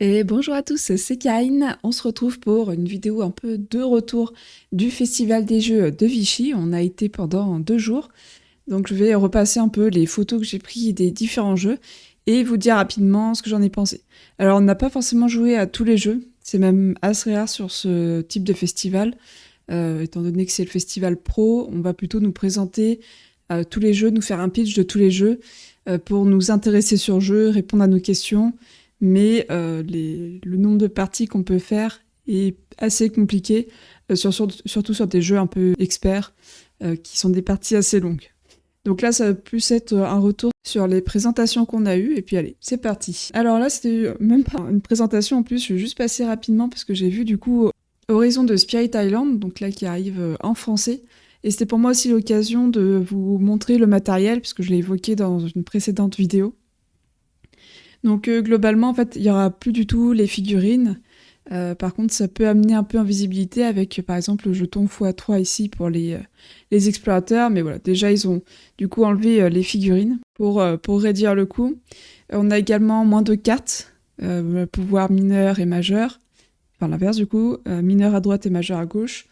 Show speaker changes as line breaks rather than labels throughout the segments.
Et bonjour à tous, c'est Karine. On se retrouve pour une vidéo un peu de retour du Festival des Jeux de Vichy. On a été pendant 2 jours, donc je vais repasser un peu les photos que j'ai prises des différents jeux et vous dire rapidement ce que j'en ai pensé. Alors on n'a pas forcément joué à tous les jeux, c'est même assez rare sur ce type de festival. Étant donné que c'est le festival pro, on va plutôt nous présenter tous les jeux, nous faire un pitch de tous les jeux pour nous intéresser sur le jeu, répondre à nos questions. Mais le nombre de parties qu'on peut faire est assez compliqué, surtout sur des jeux un peu experts, qui sont des parties assez longues. Donc là, ça va plus être un retour sur les présentations qu'on a eues, et puis allez, c'est parti. Alors là, c'était même pas une présentation en plus, je vais juste passer rapidement parce que j'ai vu du coup Horizon de Spirit Island, donc là qui arrive en français. Et c'était pour moi aussi l'occasion de vous montrer le matériel, puisque je l'ai évoqué dans une précédente vidéo. Donc globalement, en fait, il y aura plus du tout les figurines. Par contre, ça peut amener un peu en visibilité avec, par exemple, le jeton x3 ici pour les explorateurs. Mais voilà, déjà, ils ont du coup enlevé les figurines pour réduire le coût. On a également moins de cartes, pouvoir mineur et majeur. Enfin, l'inverse du coup, mineur à droite et majeur à gauche.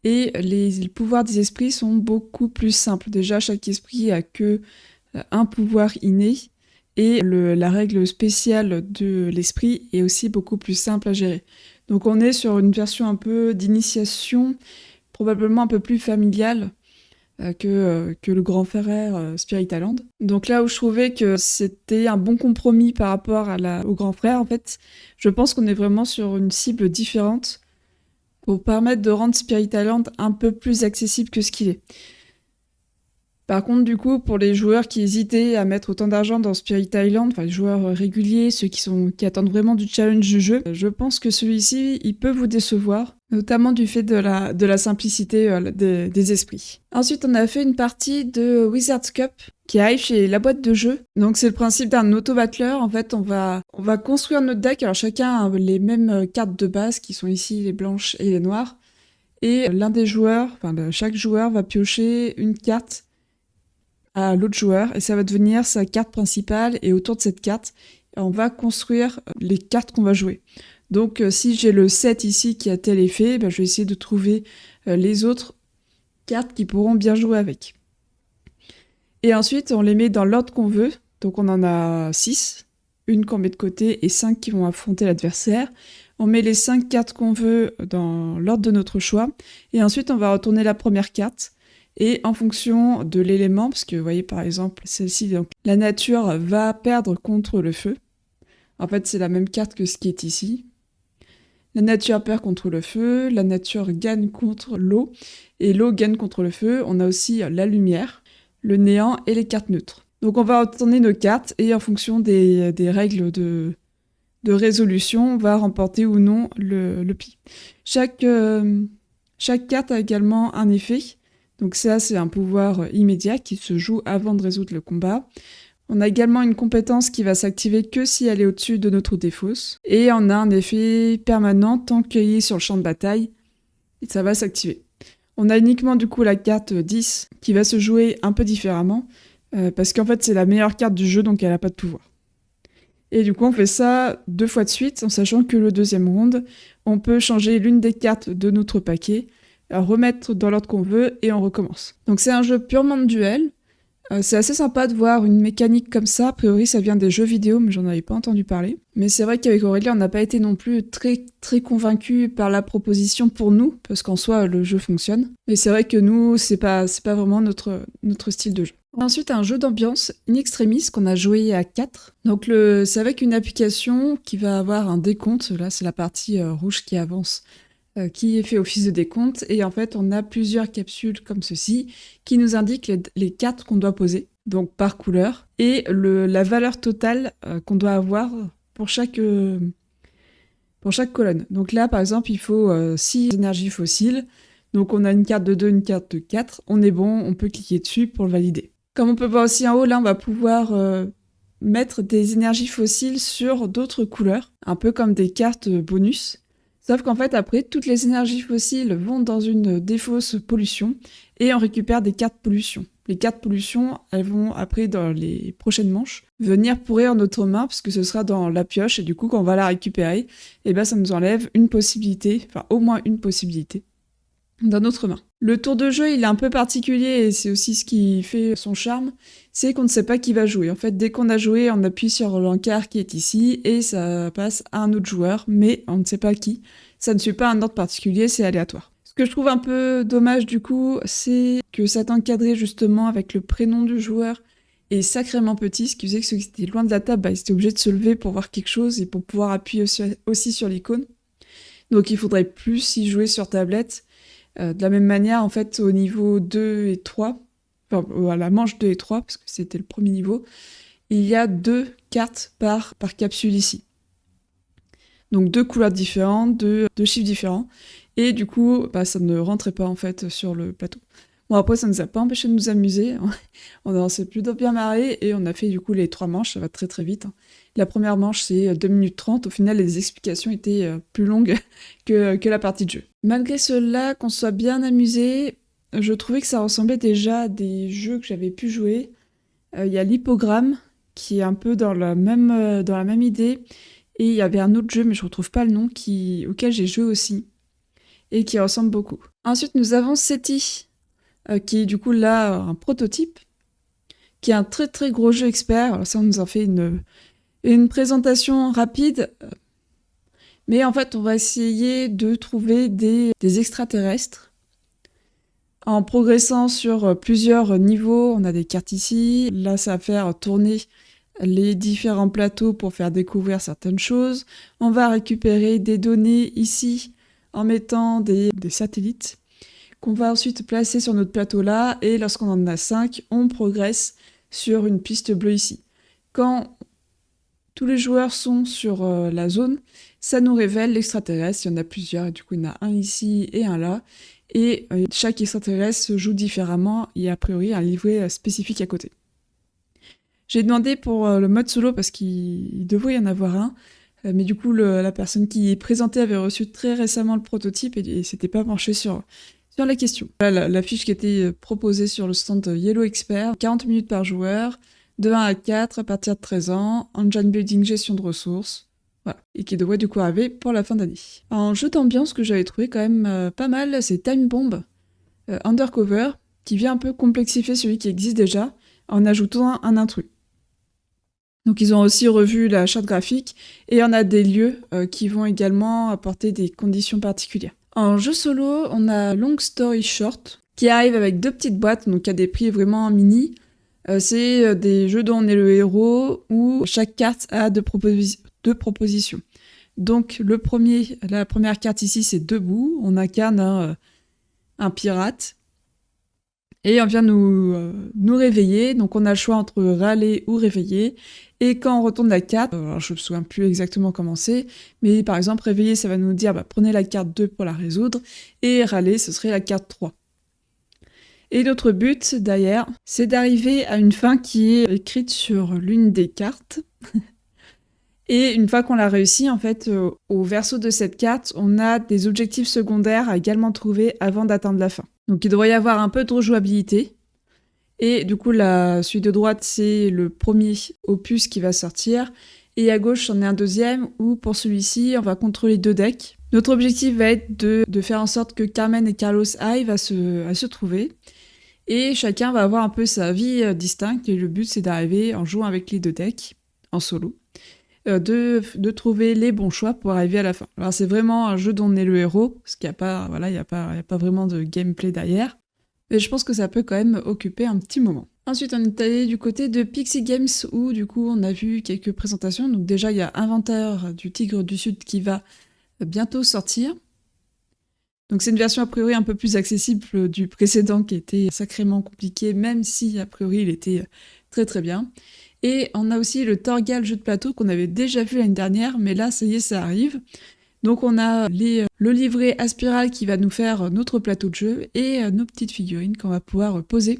Et les pouvoirs des esprits sont beaucoup plus simples. Déjà, chaque esprit a que un pouvoir inné. Et la règle spéciale de l'esprit est aussi beaucoup plus simple à gérer. Donc on est sur une version un peu d'initiation, probablement un peu plus familiale que le grand frère Spirit Island. Donc là où je trouvais que c'était un bon compromis par rapport au grand frère, en fait, je pense qu'on est vraiment sur une cible différente pour permettre de rendre Spirit Island un peu plus accessible que ce qu'il est. Par contre, du coup, pour les joueurs qui hésitaient à mettre autant d'argent dans Spirit Island, enfin les joueurs réguliers, ceux qui attendent vraiment du challenge du jeu, je pense que celui-ci, il peut vous décevoir, notamment du fait de la simplicité des esprits. Ensuite, on a fait une partie de Wizard's Cup qui arrive chez la boîte de jeu. Donc c'est le principe d'un auto-battleur. En fait, on va construire notre deck. Alors chacun a les mêmes cartes de base qui sont ici les blanches et les noires. Et l'un des joueurs, chaque joueur va piocher une carte à l'autre joueur et ça va devenir sa carte principale et autour de cette carte, on va construire les cartes qu'on va jouer. Donc si j'ai le 7 ici qui a tel effet, je vais essayer de trouver les autres cartes qui pourront bien jouer avec. Et ensuite, on les met dans l'ordre qu'on veut. Donc on en a 6, une qu'on met de côté et 5 qui vont affronter l'adversaire. On met les 5 cartes qu'on veut dans l'ordre de notre choix. Et ensuite, on va retourner la première carte. Et en fonction de l'élément, parce que vous voyez par exemple celle-ci, donc la nature va perdre contre le feu. En fait, c'est la même carte que ce qui est ici. La nature perd contre le feu, la nature gagne contre l'eau, et l'eau gagne contre le feu. On a aussi la lumière, le néant et les cartes neutres. Donc on va retourner nos cartes, et en fonction des règles de résolution, on va remporter ou non le pli. Chaque carte a également un effet. Donc ça, c'est un pouvoir immédiat qui se joue avant de résoudre le combat. On a également une compétence qui va s'activer que si elle est au-dessus de notre défausse. Et on a un effet permanent tant qu'il est sur le champ de bataille. Et ça va s'activer. On a uniquement du coup la carte 10 qui va se jouer un peu différemment. Parce qu'en fait, c'est la meilleure carte du jeu, donc elle n'a pas de pouvoir. Et du coup, on fait ça 2 fois de suite, en sachant que le deuxième round, on peut changer l'une des cartes de notre paquet, remettre dans l'ordre qu'on veut et on recommence. Donc c'est un jeu purement de duel. C'est assez sympa de voir une mécanique comme ça. A priori, ça vient des jeux vidéo, mais j'en avais pas entendu parler. Mais c'est vrai qu'avec Aurélie, on n'a pas été non plus très très convaincus par la proposition pour nous, parce qu'en soi, le jeu fonctionne. Mais c'est vrai que nous, c'est pas vraiment notre style de jeu. Ensuite, un jeu d'ambiance, In Extremis, qu'on a joué à 4. Donc c'est avec une application qui va avoir un décompte. Là, c'est la partie rouge qui avance. Qui fait office de décompte, et en fait on a plusieurs capsules comme ceci qui nous indiquent les cartes qu'on doit poser, donc par couleur, et la valeur totale qu'on doit avoir pour chaque colonne. Donc là par exemple il faut 6 énergies fossiles, donc on a une carte de 2, une carte de 4, on est bon, on peut cliquer dessus pour le valider. Comme on peut voir aussi en haut, là on va pouvoir mettre des énergies fossiles sur d'autres couleurs, un peu comme des cartes bonus. Sauf qu'en fait, après, toutes les énergies fossiles vont dans une défausse pollution et on récupère des cartes pollution. les cartes pollution, elles vont après dans les prochaines manches venir pourrir notre main parce que ce sera dans la pioche et du coup quand on va la récupérer, et ben ça nous enlève une possibilité, enfin au moins une possibilité dans notre main. Le tour de jeu, il est un peu particulier et c'est aussi ce qui fait son charme, c'est qu'on ne sait pas qui va jouer. En fait, dès qu'on a joué, on appuie sur l'encart qui est ici et ça passe à un autre joueur, mais on ne sait pas qui. Ça ne suit pas un ordre particulier, c'est aléatoire. Ce que je trouve un peu dommage du coup, c'est que cet encadré justement avec le prénom du joueur est sacrément petit, ce qui faisait que ceux qui étaient loin de la table, ils étaient obligés de se lever pour voir quelque chose et pour pouvoir appuyer aussi sur l'icône. Donc il faudrait plus y jouer sur tablette. De la même manière, en fait, au niveau 2 et 3, enfin, à la manche 2 et 3, parce que c'était le premier niveau, il y a 2 cartes par capsule ici. Donc 2 couleurs différentes, 2 chiffres différents, et du coup, ça ne rentrait pas en fait sur le plateau. Bon, après, ça ne nous a pas empêché de nous amuser, on s'est plutôt bien marré, et on a fait du coup les 3 manches, ça va très très vite. La première manche, c'est 2 minutes 30, au final, les explications étaient plus longues que la partie de jeu. Malgré cela, qu'on soit bien amusé, je trouvais que ça ressemblait déjà à des jeux que j'avais pu jouer. Il y a l'Hippogramme, qui est un peu dans la même idée, et il y avait un autre jeu, mais je ne retrouve pas le nom, auquel j'ai joué aussi, et qui ressemble beaucoup. Ensuite, nous avons SETI, qui est du coup là un prototype, qui est un très très gros jeu expert. Alors ça, on nous en fait une présentation rapide, mais en fait, on va essayer de trouver des extraterrestres. En progressant sur plusieurs niveaux, on a des cartes ici. Là, ça va faire tourner les différents plateaux pour faire découvrir certaines choses. On va récupérer des données ici en mettant des satellites qu'on va ensuite placer sur notre plateau là. Et lorsqu'on en a 5, on progresse sur une piste bleue ici. Quand tous les joueurs sont sur la zone, ça nous révèle l'extraterrestre. Il y en a plusieurs, et du coup il y en a un ici et un là. Et chaque extraterrestre se joue différemment, et a priori un livret spécifique à côté. J'ai demandé pour le mode solo parce qu'il devrait y en avoir un, mais du coup la personne qui est présentée avait reçu très récemment le prototype et s'était pas penchée sur la question. Voilà la fiche qui était proposée sur le stand Yellow Expert, 40 minutes par joueur, de 1 à 4 à partir de 13 ans, engine building, gestion de ressources, voilà, et qui devrait du coup arriver pour la fin d'année. En jeu d'ambiance que j'avais trouvé quand même pas mal, c'est Time Bomb Undercover, qui vient un peu complexifier celui qui existe déjà, en ajoutant un intrus. Donc ils ont aussi revu la charte graphique, et on a des lieux qui vont également apporter des conditions particulières. En jeu solo, on a Long Story Short, qui arrive avec 2 petites boîtes, donc à des prix vraiment mini. C'est des jeux dont on est le héros, où chaque carte a 2 propositions. Donc la première carte ici, c'est Debout, on incarne un pirate, et on vient nous réveiller, donc on a le choix entre râler ou réveiller, et quand on retourne la carte, alors je me souviens plus exactement comment c'est, mais par exemple réveiller ça va nous dire prenez la carte 2 pour la résoudre, et râler ce serait la carte 3. Et notre but derrière, c'est d'arriver à une fin qui est écrite sur l'une des cartes. Et une fois qu'on l'a réussi, en fait, au verso de cette carte, on a des objectifs secondaires à également trouver avant d'atteindre la fin. Donc il devrait y avoir un peu de rejouabilité. Et du coup, celui de droite, c'est le premier opus qui va sortir. Et à gauche, c'en est un deuxième, où pour celui-ci, on va contrôler 2 decks. Notre objectif va être de faire en sorte que Carmen et Carlos arrivent à se trouver. Et chacun va avoir un peu sa vie distincte, et le but c'est d'arriver, en jouant avec les 2 decks, en solo, de trouver les bons choix pour arriver à la fin. Alors c'est vraiment un jeu dont on est le héros, parce qu'il n'y a pas vraiment de gameplay derrière, mais je pense que ça peut quand même occuper un petit moment. Ensuite on est allé du côté de Pixie Games, où du coup on a vu quelques présentations. Donc déjà il y a Inventeur du Tigre du Sud qui va bientôt sortir. Donc c'est une version a priori un peu plus accessible du précédent qui était sacrément compliqué, même si a priori il était très très bien. Et on a aussi le Torgal jeu de plateau qu'on avait déjà vu l'année dernière, mais là ça y est, ça arrive. Donc on a le livret Aspiral qui va nous faire notre plateau de jeu et nos petites figurines qu'on va pouvoir poser.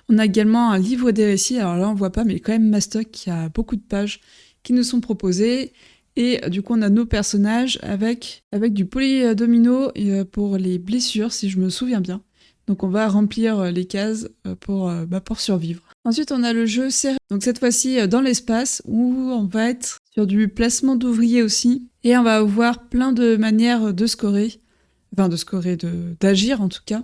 On a également un livre des récits, alors là on voit pas, mais quand même mastoc, qui a beaucoup de pages qui nous sont proposées. Et du coup, on a nos personnages avec du polydomino pour les blessures, si je me souviens bien. Donc on va remplir les cases pour survivre. Ensuite, on a le jeu serré. Donc cette fois-ci dans l'espace où on va être sur du placement d'ouvriers aussi. Et on va avoir plein de manières de scorer. Enfin d'agir en tout cas.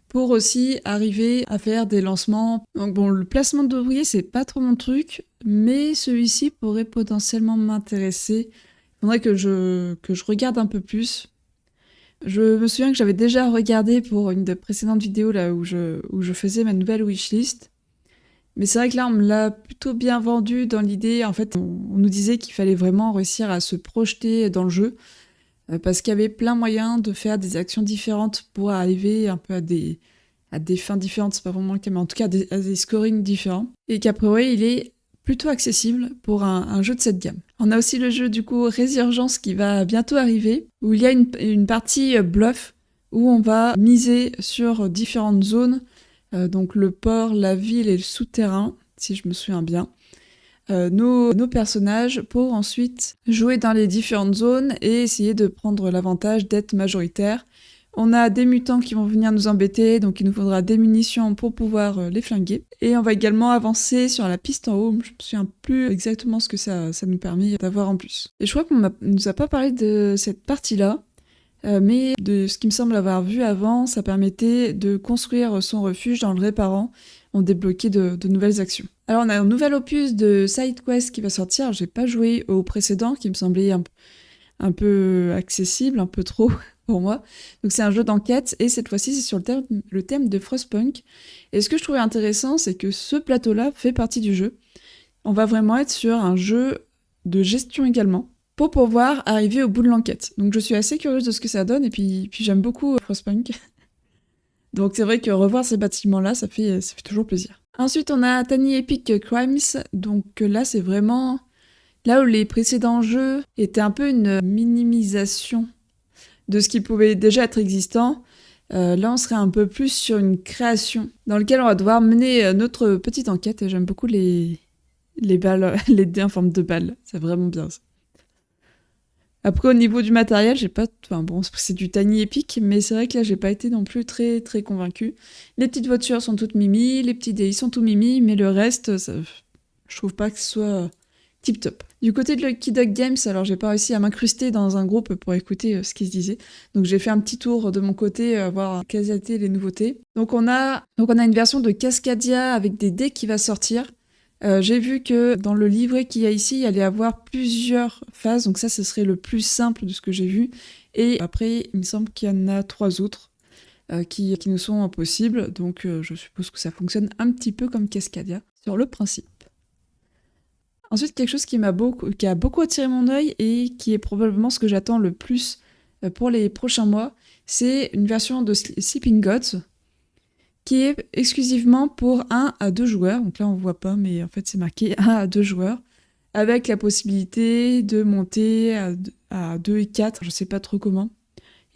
Pour aussi arriver à faire des lancements. Donc bon, le placement d'ouvriers, c'est pas trop mon truc. Mais celui-ci pourrait potentiellement m'intéresser. Il faudrait que je regarde un peu plus. Je me souviens que j'avais déjà regardé pour une des précédentes vidéos là où je faisais ma nouvelle wishlist. Mais c'est vrai que là, on me l'a plutôt bien vendu dans l'idée. En fait, on nous disait qu'il fallait vraiment réussir à se projeter dans le jeu. Parce qu'il y avait plein moyen de faire des actions différentes pour arriver un peu à des fins différentes. C'est pas vraiment le cas, mais en tout cas à des scorings différents. Et qu'après, ouais, il est plutôt accessible pour un jeu de cette gamme. On a aussi le jeu du coup Résurgence qui va bientôt arriver, où il y a une partie bluff, où on va miser sur différentes zones, donc le port, la ville et le souterrain, si je me souviens bien, nos personnages pour ensuite jouer dans les différentes zones et essayer de prendre l'avantage d'être majoritaire. On a des mutants qui vont venir nous embêter, donc il nous faudra des munitions pour pouvoir les flinguer. Et on va également avancer sur la piste en haut. Je me souviens plus exactement ce que ça nous permet d'avoir en plus. Et je crois qu'on ne nous a pas parlé de cette partie-là, mais de ce qui me semble avoir vu avant, ça permettait de construire son refuge en le réparant. On débloquait de nouvelles actions. Alors on a un nouvel opus de Side Quest qui va sortir. J'ai pas joué au précédent qui me semblait un peu accessible, un peu trop pour moi. Donc c'est un jeu d'enquête et cette fois-ci c'est sur le thème de Frostpunk. Et ce que je trouvais intéressant, c'est que ce plateau-là fait partie du jeu. On va vraiment être sur un jeu de gestion également pour pouvoir arriver au bout de l'enquête. Donc je suis assez curieuse de ce que ça donne et puis j'aime beaucoup Frostpunk. Donc c'est vrai que revoir ces bâtiments-là, ça fait toujours plaisir. Ensuite on a Tiny Epic Crimes, donc là c'est vraiment là où les précédents jeux étaient un peu une minimisation de ce qui pouvait déjà être existant. Là, on serait un peu plus sur une création dans laquelle on va devoir mener notre petite enquête. Et j'aime beaucoup les balles, les dés en forme de balles. C'est vraiment bien ça. Après, au niveau du matériel, j'ai pas... Enfin bon, c'est du Tiny Epic, mais c'est vrai que là, j'ai pas été non plus très, très convaincue. Les petites voitures sont toutes mimi, les petits dés, ils sont tout mimi, mais le reste, je trouve pas que ce soit tip top. Du côté de Lucky Duck Games, alors j'ai pas réussi à m'incruster dans un groupe pour écouter ce qui se disait. Donc j'ai fait un petit tour de mon côté, voir quelles étaient les nouveautés. Donc on a une version de Cascadia avec des dés qui va sortir. J'ai vu que dans le livret qu'il y a ici, il allait avoir plusieurs phases. Donc ça, ce serait le plus simple de ce que j'ai vu. Et après, il me semble qu'il y en a 3 autres qui nous sont possibles. Donc je suppose que ça fonctionne un petit peu comme Cascadia sur le principe. Ensuite, quelque chose qui a beaucoup attiré mon œil et qui est probablement ce que j'attends le plus pour les prochains mois, c'est une version de Sleeping Gods qui est exclusivement pour 1 à 2 joueurs. Donc là, on voit pas, mais en fait, c'est marqué 1 à 2 joueurs, avec la possibilité de monter à 2 et 4, je sais pas trop comment.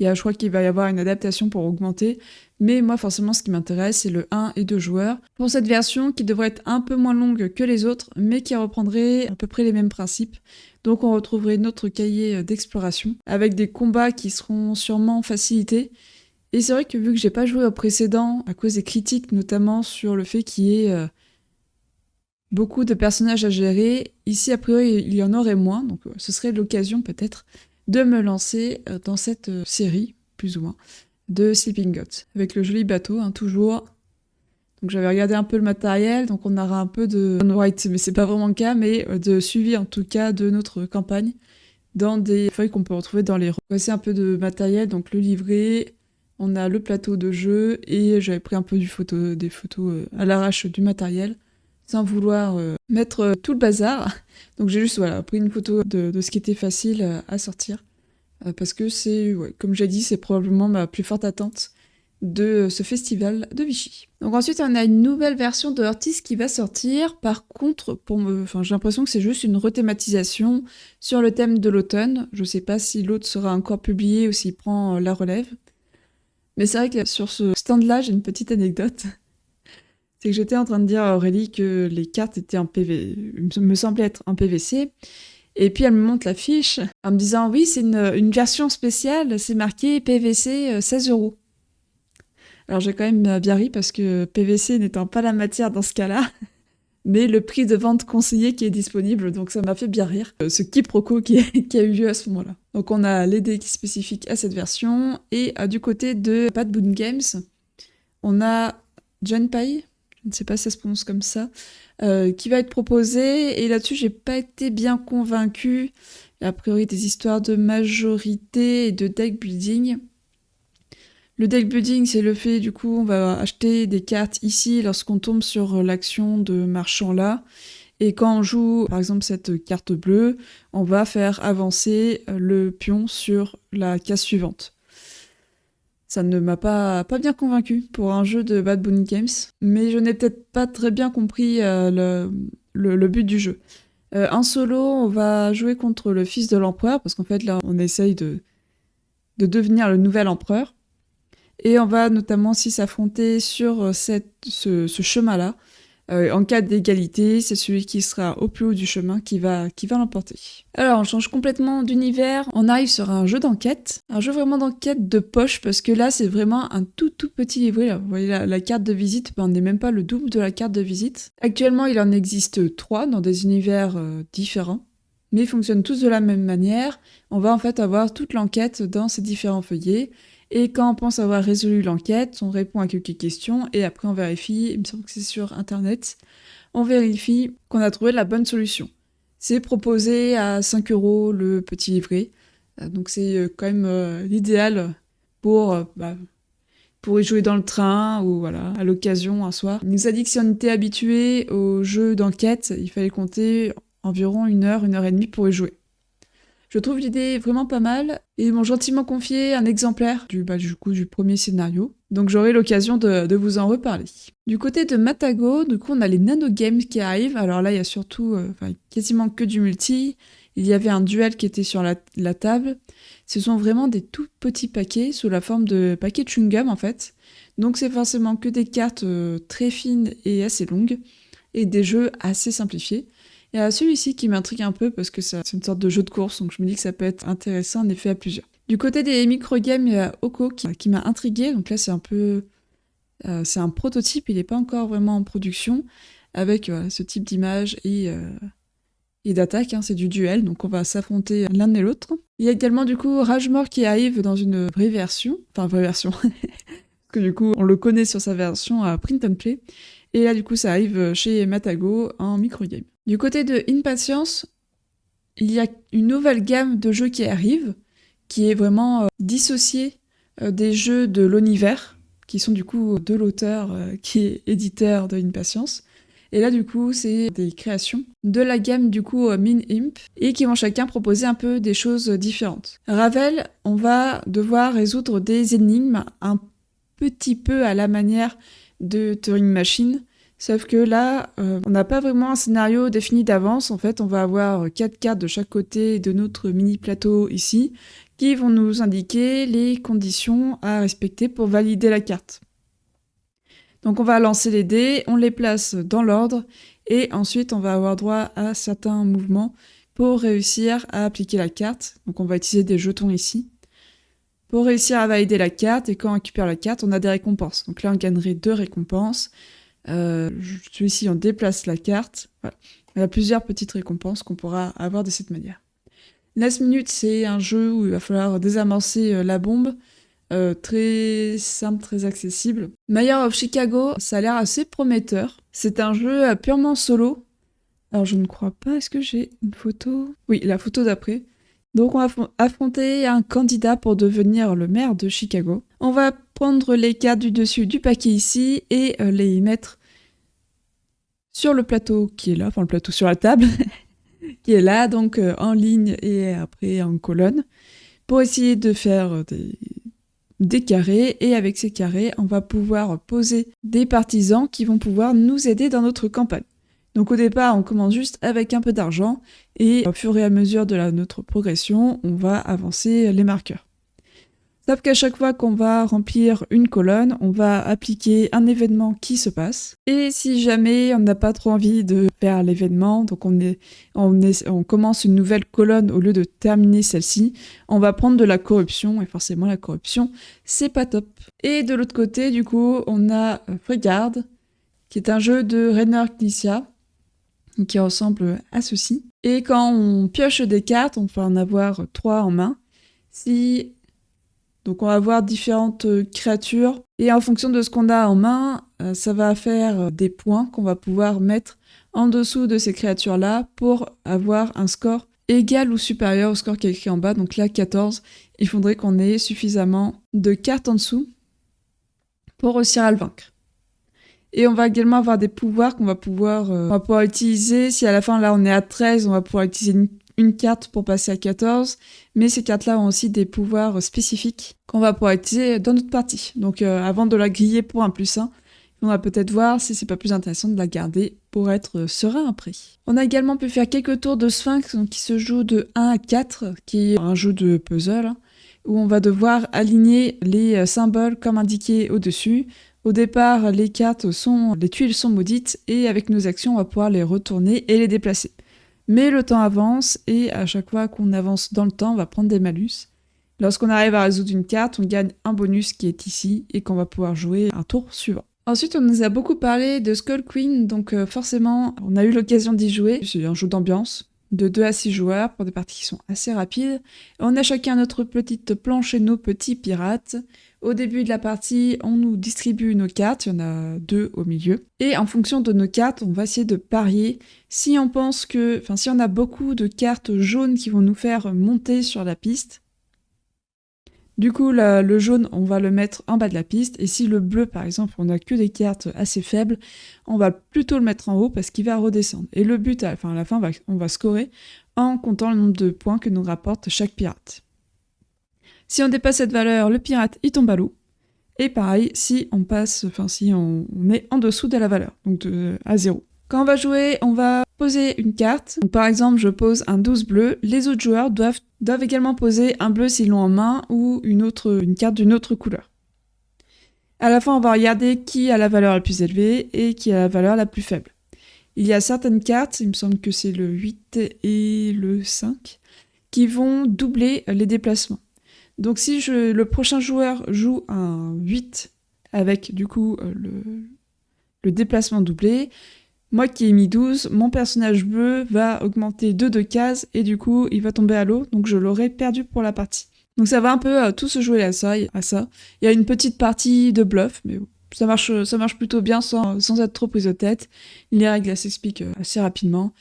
Je crois qu'il va y avoir une adaptation pour augmenter, mais moi forcément ce qui m'intéresse c'est le 1 et 2 joueurs. Pour cette version qui devrait être un peu moins longue que les autres, mais qui reprendrait à peu près les mêmes principes. Donc on retrouverait notre cahier d'exploration, avec des combats qui seront sûrement facilités. Et c'est vrai que vu que j'ai pas joué au précédent, à cause des critiques notamment sur le fait qu'il y ait beaucoup de personnages à gérer, ici a priori il y en aurait moins, donc ce serait l'occasion peut-être de me lancer dans cette série, plus ou moins, de Sleeping Gods, avec le joli bateau, hein, toujours. Donc j'avais regardé un peu le matériel, donc on aura un peu de on-write, mais c'est pas vraiment le cas, mais de suivi en tout cas de notre campagne, dans des feuilles qu'on peut retrouver dans les... Voici un peu de matériel, donc le livret, on a le plateau de jeu, et j'avais pris un peu des photos à l'arrache du matériel, sans vouloir mettre tout le bazar. Donc j'ai juste pris une photo de ce qui était facile à sortir. Parce que c'est, comme j'ai dit, c'est probablement ma plus forte attente de ce festival de Vichy. Donc ensuite, on a une nouvelle version de Heartis qui va sortir. Par contre, j'ai l'impression que c'est juste une rethématisation sur le thème de l'automne. Je sais pas si l'autre sera encore publié ou s'il prend la relève. Mais c'est vrai que sur ce stand-là, j'ai une petite anecdote. C'est que j'étais en train de dire à Aurélie que les cartes étaient en me semblaient être en PVC. Et puis elle me montre la fiche en me disant oui, c'est une version spéciale, c'est marqué PVC 16 €. Alors j'ai quand même bien ri parce que PVC n'étant pas la matière dans ce cas-là, mais le prix de vente conseillé qui est disponible, donc ça m'a fait bien rire. Ce quiproquo qui a eu lieu à ce moment-là. Donc on a les dés qui spécifiques à cette version, et du côté de Bad Boon Games, on a Junpei, je ne sais pas si ça se prononce comme ça, qui va être proposé, et là-dessus j'ai pas été bien convaincue. Il y a a priori des histoires de majorité et de deck building. Le deck building, c'est le fait, du coup, on va acheter des cartes ici lorsqu'on tombe sur l'action de marchand là. Et quand on joue, par exemple, cette carte bleue, on va faire avancer le pion sur la case suivante. Ça ne m'a pas bien convaincu pour un jeu de Bad Bunny Games, mais je n'ai peut-être pas très bien compris le but du jeu. En solo, on va jouer contre le fils de l'empereur, parce qu'en fait, là, on essaye de devenir le nouvel empereur. Et on va notamment aussi s'affronter sur ce chemin-là. En cas d'égalité, c'est celui qui sera au plus haut du chemin qui va l'emporter. Alors, on change complètement d'univers. On arrive sur un jeu d'enquête. Un jeu vraiment d'enquête de poche, parce que là, c'est vraiment un tout petit livret. Là. Vous voyez la carte de visite, on n'est même pas le double de la carte de visite. Actuellement, il en existe 3 dans des univers différents, mais ils fonctionnent tous de la même manière. On va en fait avoir toute l'enquête dans ces différents feuillets. Et quand on pense avoir résolu l'enquête, on répond à quelques questions et après on vérifie, il me semble que c'est sur internet, on vérifie qu'on a trouvé la bonne solution. C'est proposé à 5 € le petit livret, donc c'est quand même l'idéal pour y jouer dans le train ou voilà, à l'occasion un soir. Il nous a dit que si on était habitué aux jeux d'enquête, il fallait compter environ 1 heure, 1 heure et demie pour y jouer. Je trouve l'idée vraiment pas mal, et ils m'ont gentiment confié un exemplaire du premier scénario, donc j'aurai l'occasion de vous en reparler. Du côté de Matago, du coup on a les Nano Games qui arrivent, alors là il y a surtout quasiment que du multi, il y avait un duel qui était sur la table, ce sont vraiment des tout petits paquets, sous la forme de paquets de chewing-gum en fait, donc c'est forcément que des cartes très fines et assez longues, et des jeux assez simplifiés. Il y a celui-ci qui m'intrigue un peu parce que c'est une sorte de jeu de course, donc je me dis que ça peut être intéressant en effet à plusieurs. Du côté des micro-games, il y a Oko qui m'a intrigué, donc là c'est un peu... c'est un prototype, il n'est pas encore vraiment en production, avec ce type d'image et d'attaque, c'est du duel, donc on va s'affronter l'un et l'autre. Il y a également du coup Ragemore qui arrive dans une vraie version, parce que du coup on le connaît sur sa version à print and play, et là du coup ça arrive chez Matago en micro-game. Du côté de Impatience, il y a une nouvelle gamme de jeux qui arrive, qui est vraiment dissociée des jeux de l'univers, qui sont du coup de l'auteur qui est éditeur de Impatience. Et là du coup c'est des créations de la gamme du coup Min Imp, et qui vont chacun proposer un peu des choses différentes. Ravel, on va devoir résoudre des énigmes un petit peu à la manière de Turing Machine, sauf que là, on n'a pas vraiment un scénario défini d'avance. En fait, on va avoir 4 cartes de chaque côté de notre mini-plateau ici, qui vont nous indiquer les conditions à respecter pour valider la carte. Donc on va lancer les dés, on les place dans l'ordre, et ensuite on va avoir droit à certains mouvements pour réussir à appliquer la carte. Donc on va utiliser des jetons ici, pour réussir à valider la carte, et quand on récupère la carte, on a des récompenses. Donc là, on gagnerait 2 récompenses. Celui-ci, on déplace la carte. Voilà. Il y a plusieurs petites récompenses qu'on pourra avoir de cette manière. Last Minute, c'est un jeu où il va falloir désamorcer la bombe. Très simple, très accessible. Mayor of Chicago, ça a l'air assez prometteur. C'est un jeu purement solo. Alors, je ne crois pas, est-ce que j'ai une photo ? Oui, la photo d'après. Donc on va affronter un candidat pour devenir le maire de Chicago. On va prendre les cartes du dessus du paquet ici et les mettre sur le plateau qui est là, enfin le plateau sur la table, qui est là, donc en ligne et après en colonne, pour essayer de faire des carrés, et avec ces carrés, on va pouvoir poser des partisans qui vont pouvoir nous aider dans notre campagne. Donc au départ, on commence juste avec un peu d'argent, et au fur et à mesure de notre progression, on va avancer les marqueurs. Sauf qu'à chaque fois qu'on va remplir une colonne, on va appliquer un événement qui se passe. Et si jamais on n'a pas trop envie de faire l'événement, donc on commence une nouvelle colonne au lieu de terminer celle-ci, on va prendre de la corruption, et forcément la corruption, c'est pas top. Et de l'autre côté, du coup, on a Frigard, qui est un jeu de Rainer Knizia, qui ressemble à ceci. Et quand on pioche des cartes, on peut en avoir 3 en main. Donc on va avoir différentes créatures, et en fonction de ce qu'on a en main, ça va faire des points qu'on va pouvoir mettre en dessous de ces créatures-là pour avoir un score égal ou supérieur au score qui est écrit en bas. Donc là, 14, il faudrait qu'on ait suffisamment de cartes en dessous pour réussir à le vaincre. Et on va également avoir des pouvoirs qu'on va pouvoir utiliser. Si à la fin, là, on est à 13, on va pouvoir utiliser une carte pour passer à 14, mais ces cartes-là ont aussi des pouvoirs spécifiques qu'on va pouvoir utiliser dans notre partie. Donc avant de la griller pour un +1, on va peut-être voir si c'est pas plus intéressant de la garder pour être serein après. On a également pu faire quelques tours de Sphinx, donc qui se joue de 1 à 4, qui est un jeu de puzzle, où on va devoir aligner les symboles comme indiqué au-dessus. Au départ, les tuiles sont maudites, et avec nos actions, on va pouvoir les retourner et les déplacer. Mais le temps avance, et à chaque fois qu'on avance dans le temps, on va prendre des malus. Lorsqu'on arrive à résoudre une carte, on gagne un bonus qui est ici, et qu'on va pouvoir jouer un tour suivant. Ensuite, on nous a beaucoup parlé de Skull Queen, donc forcément, on a eu l'occasion d'y jouer. C'est un jeu d'ambiance, de 2 à 6 joueurs, pour des parties qui sont assez rapides. On a chacun notre petite planche et nos petits pirates. Au début de la partie, on nous distribue nos cartes, il y en a 2 au milieu. Et en fonction de nos cartes, on va essayer de parier. Si on a beaucoup de cartes jaunes qui vont nous faire monter sur la piste, du coup, le jaune, on va le mettre en bas de la piste. Et si le bleu, par exemple, on n'a que des cartes assez faibles, on va plutôt le mettre en haut parce qu'il va redescendre. Et le but, à la fin, on va scorer en comptant le nombre de points que nous rapporte chaque pirate. Si on dépasse cette valeur, le pirate, il tombe à l'eau. Et pareil, si on est en dessous de la valeur, donc à 0. Quand on va jouer, on va poser une carte. Donc, par exemple, je pose un 12 bleu. Les autres joueurs doivent également poser un bleu s'ils l'ont en main ou une carte d'une autre couleur. À la fin, on va regarder qui a la valeur la plus élevée et qui a la valeur la plus faible. Il y a certaines cartes, il me semble que c'est le 8 et le 5, qui vont doubler les déplacements. Donc si le prochain joueur joue un 8 avec du coup le déplacement doublé, moi qui ai mis 12, mon personnage bleu va augmenter de cases et du coup il va tomber à l'eau, donc je l'aurai perdu pour la partie. Donc ça va un peu tout se jouer à ça. Il y a une petite partie de bluff, mais ça marche plutôt bien sans être trop prise de tête. Les règles s'expliquent assez rapidement.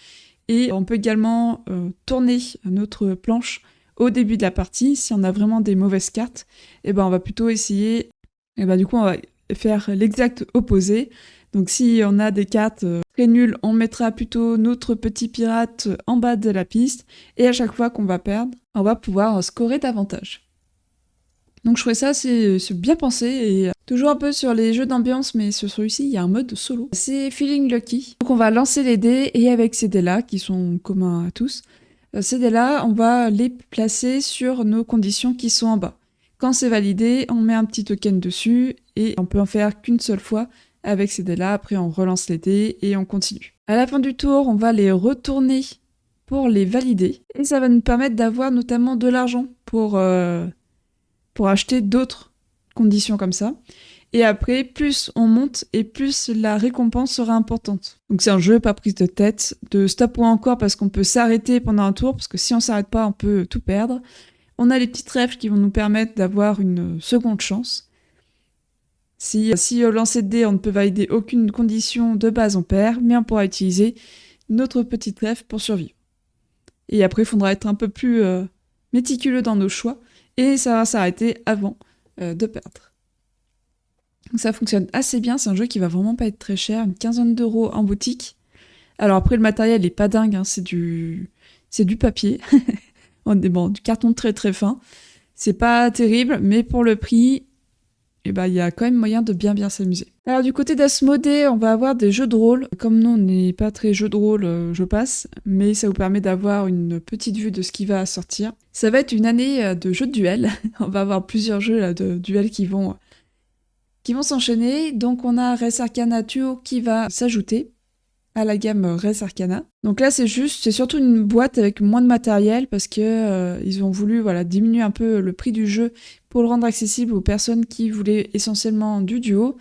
Et on peut également tourner notre planche au début de la partie. Si on a vraiment des mauvaises cartes, on va plutôt essayer, du coup on va faire l'exact opposé. Donc si on a des cartes très nulles, on mettra plutôt notre petit pirate en bas de la piste, et à chaque fois qu'on va perdre, on va pouvoir scorer davantage. Donc je trouvais ça c'est bien pensé, et toujours un peu sur les jeux d'ambiance, mais sur celui-ci il y a un mode solo. C'est Feeling Lucky. Donc on va lancer les dés, et avec ces dés-là, qui sont communs à tous, ces dés-là, on va les placer sur nos conditions qui sont en bas. Quand c'est validé, on met un petit token dessus, et on peut en faire qu'une seule fois avec ces dés-là. Après, on relance les dés et on continue. À la fin du tour, on va les retourner pour les valider. Et ça va nous permettre d'avoir notamment de l'argent pour acheter d'autres conditions comme ça. Et après, plus on monte et plus la récompense sera importante. Donc c'est un jeu pas prise de tête, de stop ou encore parce qu'on peut s'arrêter pendant un tour, parce que si on s'arrête pas, on peut tout perdre. On a les petites rêves qui vont nous permettre d'avoir une seconde chance. Si au lancer de dés, on ne peut valider aucune condition de base, on perd, mais on pourra utiliser notre petite rêve pour survivre. Et après, il faudra être un peu plus méticuleux dans nos choix, et ça va s'arrêter avant de perdre. Donc ça fonctionne assez bien, c'est un jeu qui va vraiment pas être très cher, une quinzaine d'euros en boutique. Alors après, le matériel est pas dingue, hein, c'est du papier, du carton très très fin. C'est pas terrible, mais pour le prix, et bah il y a quand même moyen de bien s'amuser. Alors du côté d'Asmodée, on va avoir des jeux de rôle. Comme nous, on n'est pas très jeu de rôle, je passe, mais ça vous permet d'avoir une petite vue de ce qui va sortir. Ça va être une année de jeux de duel. On va avoir plusieurs jeux là, de duel qui vont s'enchaîner. Donc on a Res Arcana Duo qui va s'ajouter à la gamme Res Arcana. Donc là c'est surtout une boîte avec moins de matériel parce que ils ont voulu diminuer un peu le prix du jeu pour le rendre accessible aux personnes qui voulaient essentiellement du duo.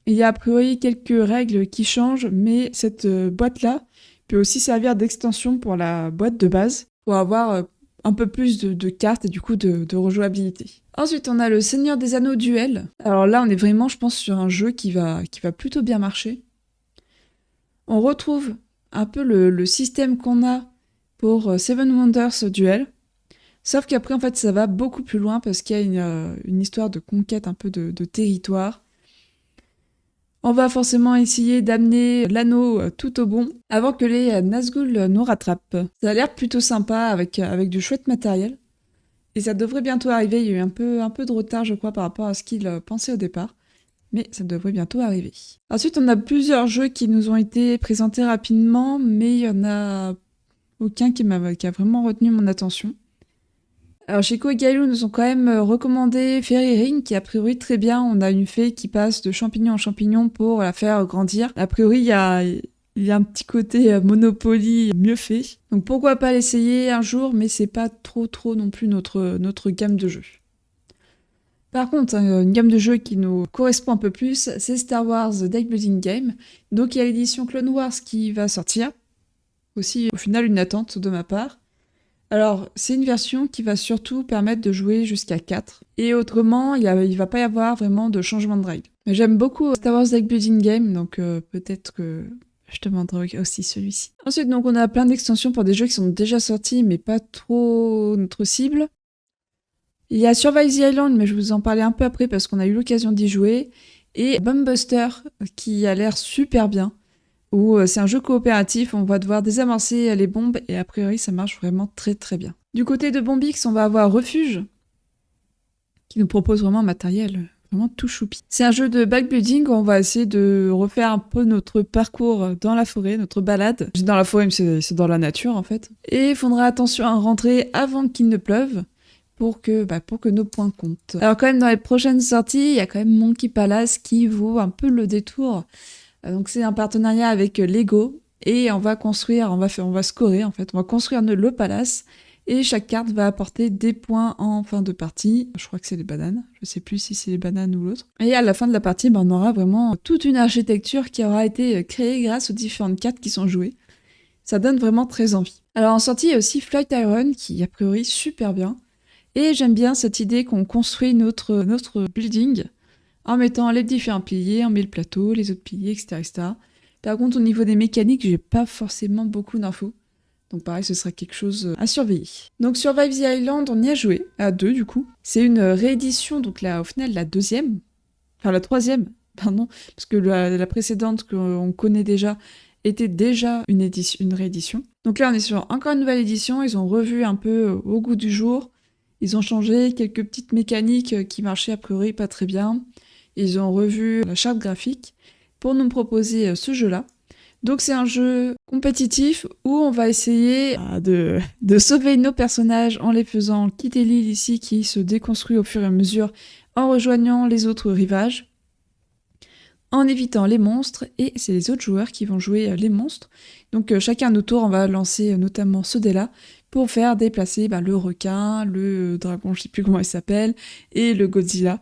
Il y a a priori quelques règles qui changent, mais cette boîte-là peut aussi servir d'extension pour la boîte de base, pour avoir un peu plus de cartes et du coup de rejouabilité. Ensuite, on a le Seigneur des Anneaux Duel. Alors là, on est vraiment, je pense, sur un jeu qui va plutôt bien marcher. On retrouve un peu le système qu'on a pour Seven Wonders Duel, sauf qu'après, en fait, ça va beaucoup plus loin parce qu'il y a une histoire de conquête un peu de territoire. On va forcément essayer d'amener l'anneau tout au bon avant que les Nazgûl nous rattrapent. Ça a l'air plutôt sympa avec du chouette matériel. Et ça devrait bientôt arriver. Il y a eu un peu de retard, je crois, par rapport à ce qu'ils pensaient au départ. Mais ça devrait bientôt arriver. Ensuite, on a plusieurs jeux qui nous ont été présentés rapidement, mais il y en a aucun qui a vraiment retenu mon attention. Alors chez Koei nous ont quand même recommandé Fairy Ring, qui a priori très bien. On a une fée qui passe de champignon en champignon pour la faire grandir. A priori, il y a un petit côté Monopoly mieux fait. Donc pourquoi pas l'essayer un jour, mais c'est pas trop non plus notre gamme de jeux. Par contre, une gamme de jeux qui nous correspond un peu plus, c'est Star Wars Deck Building Game. Donc il y a l'édition Clone Wars qui va sortir. Aussi, au final, une attente de ma part. Alors, c'est une version qui va surtout permettre de jouer jusqu'à 4. Et autrement, il va pas y avoir vraiment de changement de règles. Mais j'aime beaucoup Star Wars Deck Building Game, donc peut-être que je te montrerai aussi celui-ci. Ensuite, donc, on a plein d'extensions pour des jeux qui sont déjà sortis, mais pas trop notre cible. Il y a Survive the Island, mais je vais vous en parler un peu après parce qu'on a eu l'occasion d'y jouer. Et Bombbuster, qui a l'air super bien. Où c'est un jeu coopératif, on va devoir désamorcer les bombes et a priori ça marche vraiment très bien. Du côté de Bombix, on va avoir Refuge, qui nous propose vraiment un matériel vraiment tout choupi. C'est un jeu de backbuilding où on va essayer de refaire un peu notre parcours dans la forêt, notre balade. Dans la forêt, mais c'est dans la nature en fait. Et il faudra attention à rentrer avant qu'il ne pleuve pour que nos points comptent. Alors quand même dans les prochaines sorties, il y a quand même Monkey Palace qui vaut un peu le détour. Donc c'est un partenariat avec Lego et on va scorer en fait, on va construire le palace et chaque carte va apporter des points en fin de partie. Je crois que c'est les bananes, je sais plus si c'est les bananes ou l'autre. Et à la fin de la partie, on aura vraiment toute une architecture qui aura été créée grâce aux différentes cartes qui sont jouées. Ça donne vraiment très envie. Alors en sortie, il y a aussi Flight Iron qui est a priori super bien. Et j'aime bien cette idée qu'on construit notre building en mettant les différents piliers, on met le plateau, les autres piliers, etc. Par contre, au niveau des mécaniques, j'ai pas forcément beaucoup d'infos. Donc pareil, ce sera quelque chose à surveiller. Donc Survive the Island, on y a joué, à 2 du coup. C'est une réédition, donc là, au final, la troisième, parce que la précédente qu'on connaît déjà était déjà une réédition. Donc là, on est sur encore une nouvelle édition, ils ont revu un peu au goût du jour. Ils ont changé quelques petites mécaniques qui marchaient a priori pas très bien. Ils ont revu la charte graphique pour nous proposer ce jeu-là. Donc c'est un jeu compétitif où on va essayer de sauver nos personnages en les faisant quitter l'île ici qui se déconstruit au fur et à mesure en rejoignant les autres rivages, en évitant les monstres, et c'est les autres joueurs qui vont jouer les monstres. Donc chacun à notre tour, on va lancer notamment ce dé-là pour faire déplacer le requin, le dragon, je sais plus comment il s'appelle, et le Godzilla,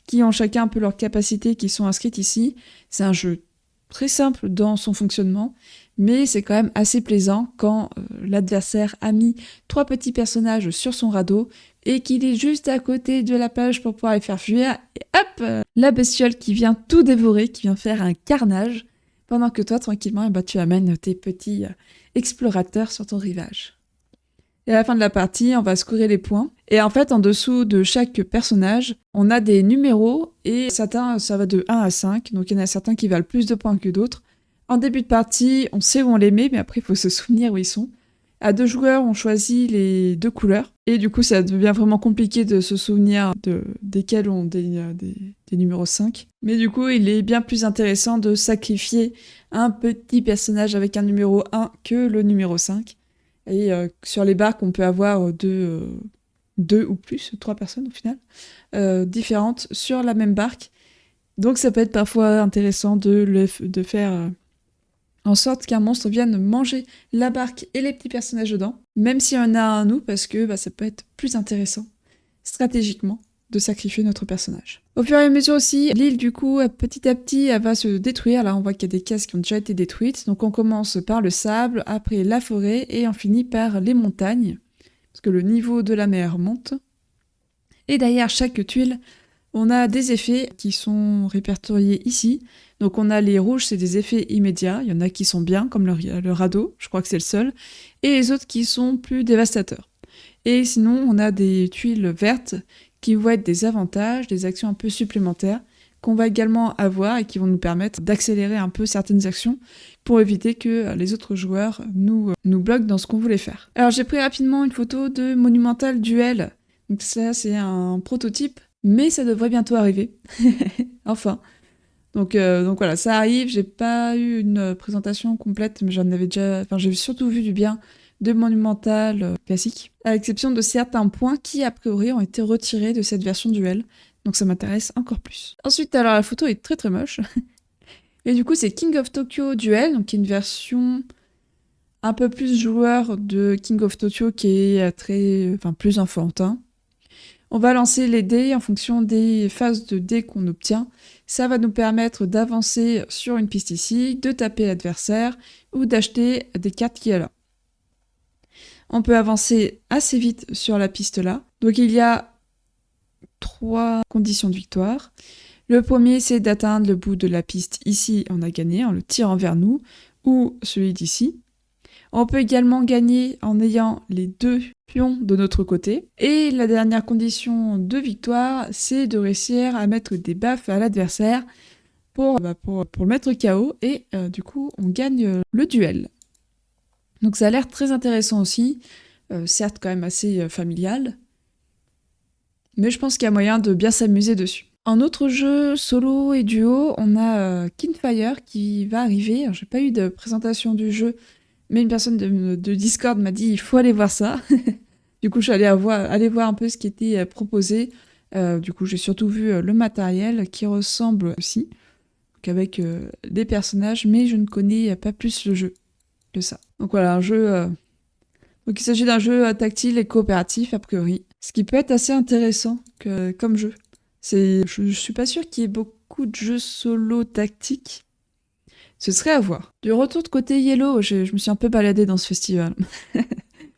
qui ont chacun un peu leurs capacités qui sont inscrites ici. C'est un jeu très simple dans son fonctionnement, mais c'est quand même assez plaisant quand l'adversaire a mis 3 petits personnages sur son radeau et qu'il est juste à côté de la plage pour pouvoir les faire fuir, et hop, la bestiole qui vient tout dévorer, qui vient faire un carnage, pendant que toi, tranquillement, tu amènes tes petits explorateurs sur ton rivage. Et à la fin de la partie, on va scorer les points. Et en fait, en dessous de chaque personnage, on a des numéros et certains, ça va de 1 à 5. Donc il y en a certains qui valent plus de points que d'autres. En début de partie, on sait où on les met, mais après, il faut se souvenir où ils sont. À 2 joueurs, on choisit les 2 couleurs. Et du coup, ça devient vraiment compliqué de se souvenir desquels ont des numéros 5. Mais du coup, il est bien plus intéressant de sacrifier un petit personnage avec un numéro 1 que le numéro 5. Et sur les barques, on peut avoir deux ou plus, 3 personnes au final, différentes sur la même barque. Donc ça peut être parfois intéressant de faire en sorte qu'un monstre vienne manger la barque et les petits personnages dedans, même si on a un nous, parce que ça peut être plus intéressant, stratégiquement, de sacrifier notre personnage. Au fur et à mesure aussi, l'île, du coup, petit à petit, elle va se détruire. Là, on voit qu'il y a des cases qui ont déjà été détruites. Donc on commence par le sable, après la forêt, et on finit par les montagnes, parce que le niveau de la mer monte. Et derrière chaque tuile, on a des effets qui sont répertoriés ici. Donc on a les rouges, c'est des effets immédiats. Il y en a qui sont bien, comme le radeau, je crois que c'est le seul. Et les autres qui sont plus dévastateurs. Et sinon, on a des tuiles vertes qui vont être des avantages, des actions un peu supplémentaires qu'on va également avoir et qui vont nous permettre d'accélérer un peu certaines actions pour éviter que les autres joueurs nous bloquent dans ce qu'on voulait faire. Alors j'ai pris rapidement une photo de Monumental Duel. Donc ça, c'est un prototype, mais ça devrait bientôt arriver. Enfin. Donc voilà, ça arrive. J'ai pas eu une présentation complète, mais j'ai surtout vu du bien de Monumental classique, à l'exception de certains points qui, a priori, ont été retirés de cette version duel. Donc ça m'intéresse encore plus. Ensuite, alors la photo est très très moche. Et du coup, c'est King of Tokyo Duel, donc qui est une version un peu plus joueur de King of Tokyo qui est plus enfantin. On va lancer les dés en fonction des phases de dés qu'on obtient. Ça va nous permettre d'avancer sur une piste ici, de taper l'adversaire ou d'acheter des cartes qui est là. On peut avancer assez vite sur la piste là. Donc il y a 3 conditions de victoire. Le premier, c'est d'atteindre le bout de la piste ici, on a gagné en le tirant vers nous, ou celui d'ici. On peut également gagner en ayant les 2 pions de notre côté. Et la dernière condition de victoire, c'est de réussir à mettre des baffes à l'adversaire pour le mettre KO. Et du coup, on gagne le duel. Donc ça a l'air très intéressant aussi, certes quand même assez familial, mais je pense qu'il y a moyen de bien s'amuser dessus. En autre jeu solo et duo, on a Kinfire qui va arriver. Alors, j'ai pas eu de présentation du jeu, mais une personne de Discord m'a dit il faut aller voir ça. Du coup, je suis allée voir un peu ce qui était proposé. Du coup, j'ai surtout vu le matériel qui ressemble aussi, donc avec des personnages, mais je ne connais pas plus le jeu que ça. Donc voilà, un jeu. Donc il s'agit d'un jeu tactile et coopératif a priori, ce qui peut être assez intéressant comme jeu. Je suis pas sûre qu'il y ait beaucoup de jeux solo tactiques. Ce serait à voir. Du retour de côté Yellow, je me suis un peu baladée dans ce festival.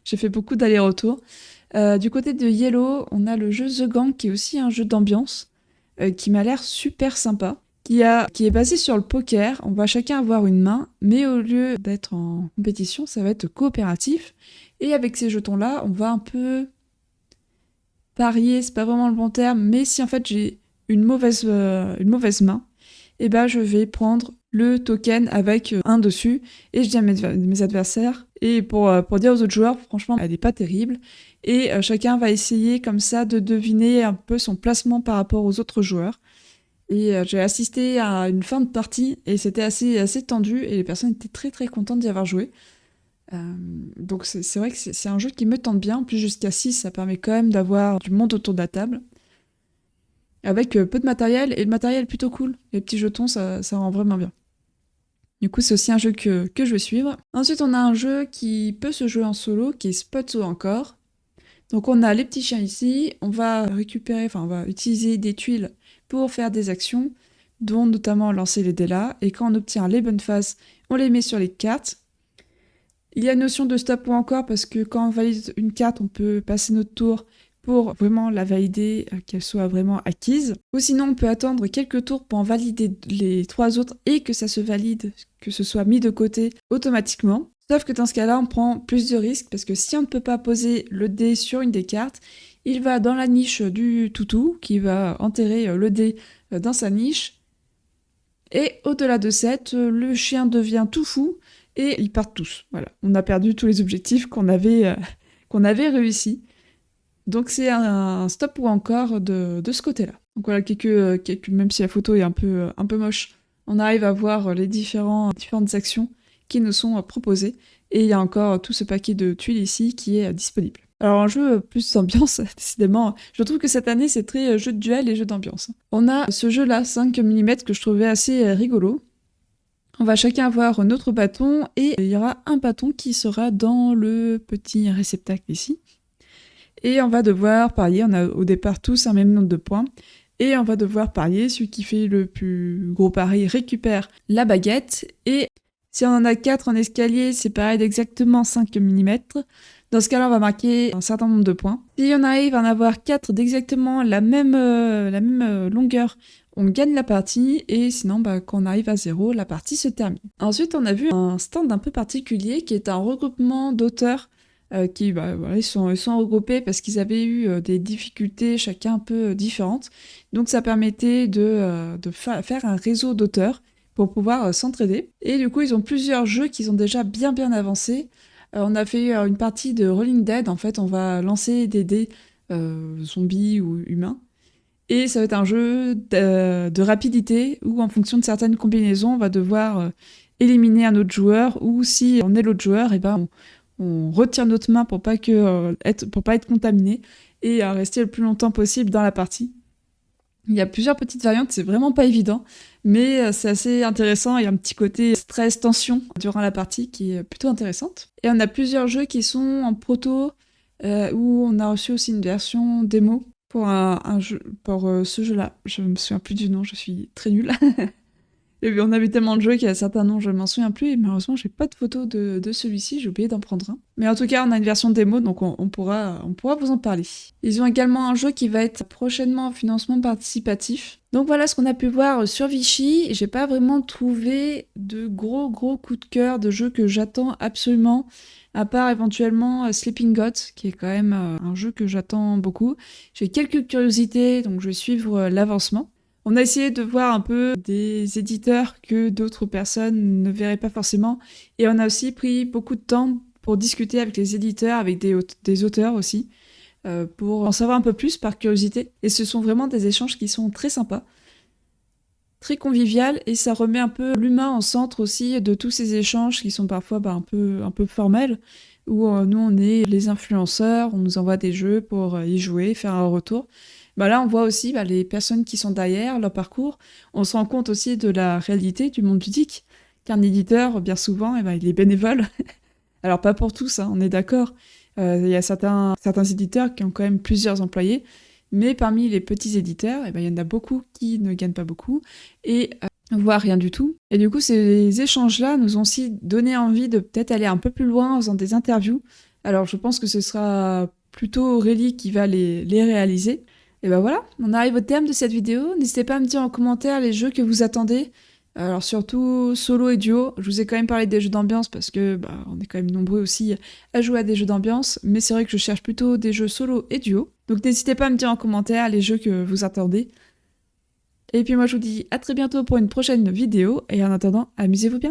J'ai fait beaucoup d'allers-retours. Du côté de Yellow, on a le jeu The Gang, qui est aussi un jeu d'ambiance, qui m'a l'air super sympa, qui est basé sur le poker. On va chacun avoir une main, mais au lieu d'être en compétition, ça va être coopératif. Et avec ces jetons-là, on va un peu parier, c'est pas vraiment le bon terme, mais si en fait j'ai une mauvaise main, et ben je vais prendre le token avec un dessus, et je dis à mes adversaires, et pour dire aux autres joueurs, franchement, elle n'est pas terrible, et chacun va essayer comme ça de deviner un peu son placement par rapport aux autres joueurs. Et j'ai assisté à une fin de partie, et c'était assez tendu, et les personnes étaient très très contentes d'y avoir joué. Donc c'est vrai que c'est un jeu qui me tente bien. En plus, jusqu'à 6, ça permet quand même d'avoir du monde autour de la table. Avec peu de matériel, et le matériel est plutôt cool. Les petits jetons, ça rend vraiment bien. Du coup, c'est aussi un jeu que je vais suivre. Ensuite, on a un jeu qui peut se jouer en solo, qui est Spotso encore. Donc on a les petits chiens ici, on va utiliser des tuiles pour faire des actions, dont notamment lancer les dés là, et quand on obtient les bonnes phases, on les met sur les cartes. Il y a une notion de stop ou encore, parce que quand on valide une carte, on peut passer notre tour pour vraiment la valider, qu'elle soit vraiment acquise. Ou sinon, on peut attendre quelques tours pour en valider les 3 autres et que ça se valide, que ce soit mis de côté automatiquement. Sauf que dans ce cas-là, on prend plus de risques, parce que si on ne peut pas poser le dé sur une des cartes, il va dans la niche du toutou, qui va enterrer le dé dans sa niche. Et au-delà de cette, le chien devient tout fou, et ils partent tous. Voilà, on a perdu tous les objectifs qu'on avait réussi. Donc c'est un stop ou encore de ce côté-là. Donc voilà, même si la photo est un peu moche, on arrive à voir les différentes actions qui nous sont proposées. Et il y a encore tout ce paquet de tuiles ici qui est disponible. Alors un jeu plus d'ambiance, décidément, je trouve que cette année c'est très jeu de duel et jeu d'ambiance. On a ce jeu-là, 5 mm, que je trouvais assez rigolo. On va chacun avoir notre bâton et il y aura un bâton qui sera dans le petit réceptacle ici. Et on va devoir parier, on a au départ tous un même nombre de points, et on va devoir parier, celui qui fait le plus gros pari récupère la baguette, et si on en a 4 en escalier, c'est pareil d'exactement 5 mm. Dans ce cas-là, on va marquer un certain nombre de points. Si on arrive à en avoir 4 d'exactement la même longueur, on gagne la partie, et sinon, quand on arrive à 0, la partie se termine. Ensuite, on a vu un stand un peu particulier qui est un regroupement d'auteurs qui ils sont regroupés parce qu'ils avaient eu des difficultés chacun un peu différentes. Donc ça permettait de faire un réseau d'auteurs pour pouvoir s'entraider. Et du coup, ils ont plusieurs jeux qui sont déjà bien avancés. On a fait une partie de Rolling Dead. En fait, on va lancer des dés zombies ou humains. Et ça va être un jeu de rapidité où, en fonction de certaines combinaisons, on va devoir éliminer un autre joueur, ou si on est l'autre joueur, et on retire notre main pour pas être contaminé et rester le plus longtemps possible dans la partie. Il y a plusieurs petites variantes, c'est vraiment pas évident, mais c'est assez intéressant. Il y a un petit côté stress, tension durant la partie qui est plutôt intéressante. Et on a plusieurs jeux qui sont en proto, où on a reçu aussi une version démo pour ce jeu-là. Je me souviens plus du nom, je suis très nulle. Et puis on avait tellement de jeux qu'il y a certains noms, je m'en souviens plus, et malheureusement j'ai pas de photo de celui-ci, j'ai oublié d'en prendre un. Mais en tout cas, on a une version démo, donc on pourra vous en parler. Ils ont également un jeu qui va être prochainement en financement participatif. Donc voilà ce qu'on a pu voir sur Vichy. J'ai pas vraiment trouvé de gros coups de cœur de jeux que j'attends absolument, à part éventuellement Sleeping Gods, qui est quand même un jeu que j'attends beaucoup. J'ai quelques curiosités, donc je vais suivre l'avancement. On a essayé de voir un peu des éditeurs que d'autres personnes ne verraient pas forcément. Et on a aussi pris beaucoup de temps pour discuter avec les éditeurs, avec des auteurs aussi, pour en savoir un peu plus par curiosité. Et ce sont vraiment des échanges qui sont très sympas, très convivial, et ça remet un peu l'humain au centre aussi de tous ces échanges qui sont parfois un peu formels, où nous on est les influenceurs, on nous envoie des jeux pour y jouer, faire un retour. Là, on voit aussi les personnes qui sont derrière, leur parcours. On se rend compte aussi de la réalité du monde ludique, qu'un éditeur, bien souvent, il est bénévole. Alors, pas pour tous, on est d'accord. Il y a certains éditeurs qui ont quand même plusieurs employés, mais parmi les petits éditeurs, il y en a beaucoup qui ne gagnent pas beaucoup, et voire rien du tout. Et du coup, ces échanges-là nous ont aussi donné envie de peut-être aller un peu plus loin en faisant des interviews. Alors, je pense que ce sera plutôt Aurélie qui va les réaliser. Et voilà, on arrive au terme de cette vidéo. N'hésitez pas à me dire en commentaire les jeux que vous attendez. Alors surtout solo et duo. Je vous ai quand même parlé des jeux d'ambiance parce que on est quand même nombreux aussi à jouer à des jeux d'ambiance. Mais c'est vrai que je cherche plutôt des jeux solo et duo. Donc n'hésitez pas à me dire en commentaire les jeux que vous attendez. Et puis moi je vous dis à très bientôt pour une prochaine vidéo. Et en attendant, amusez-vous bien.